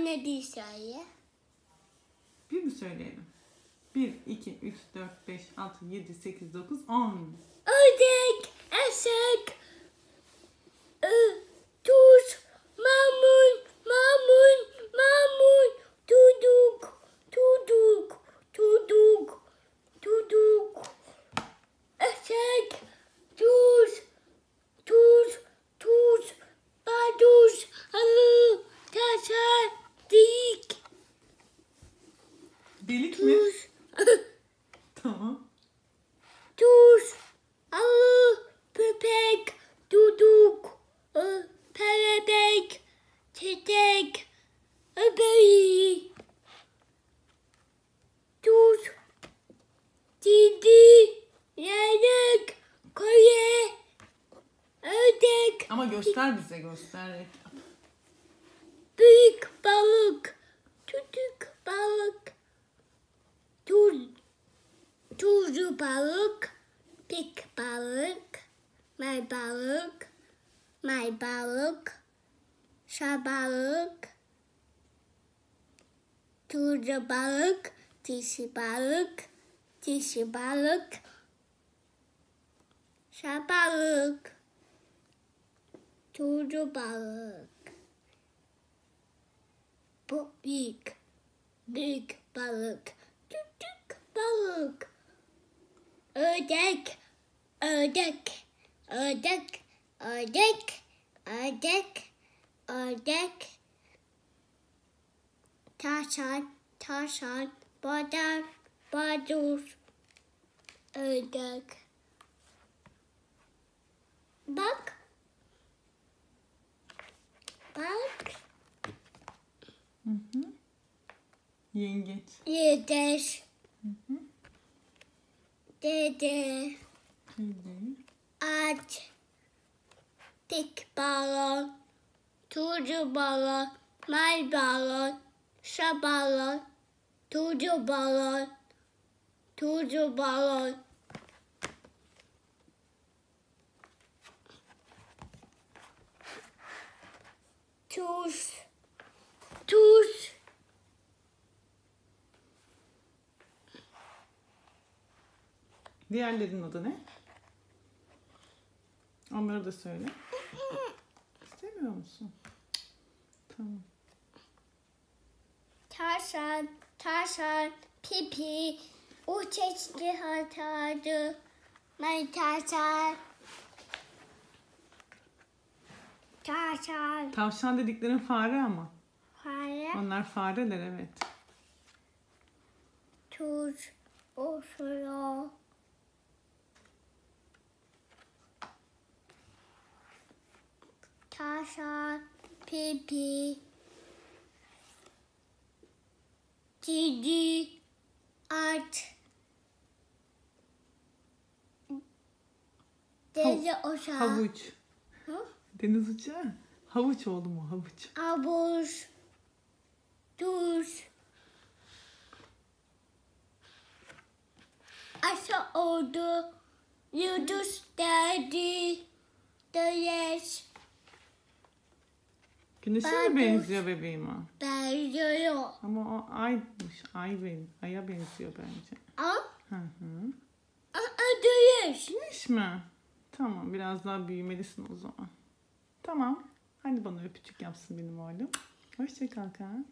Bana bir söyle. Bir mi söyleyelim? 1, 2, 3, 4, 5, 6, 7, 8, 9, 10. Ördek, eşşek, tuz, maymun, çocuk, eşşek, tuz, baykuş, halı, tavşan, dik. Delik mi? Tamam. Tuz, halı, köpek, çocuk, kelebek, çiçek, böceği. Tuz, kedi, leylek, ördek. Ama göster bize, göster. Büyük balık, küçük balık, tuzlu balık, pik balık, may balık, şabalık, tuzlu balık, dişi balık, şabalık, tuzlu balık. Bu büyük balık, küçük balık. Ördek, tavşan, baykuş, ördek. Bak. Hı hı. Yengeç. Yengeç. Hı hı. Dede. Kedi. At. Pik balon. Tuzlu balon. May balon. Şabalon. Tuzlu balon. Tuz. Diğerlerinin adı ne? Onları da söyle. İstemiyor musun? Tamam. Tavşan, pipi, uçeçli hatadı, tavşan. Tavşan dediklerin fare ama. Fare, Onlar fareler, evet. tuz, uçuyor. Tavşan, pipi, kedi, at, deniz uçağı, Havuç. Hı? Deniz uçağı. Havuç oğlum o, havuç. havuç, tuz, aşağı oldu, yıldız geldi, güneş. Güneşe mi Baykuş. benziyor bebeğim o? Benziyor. Ama o aymış. Aya benziyor bence. Hı hı. Güneş. Güneş mi? Tamam, biraz daha büyümelisin o zaman. Tamam. Hadi bana öpücük yapsın benim oğlum. Hoşça kal Kaan.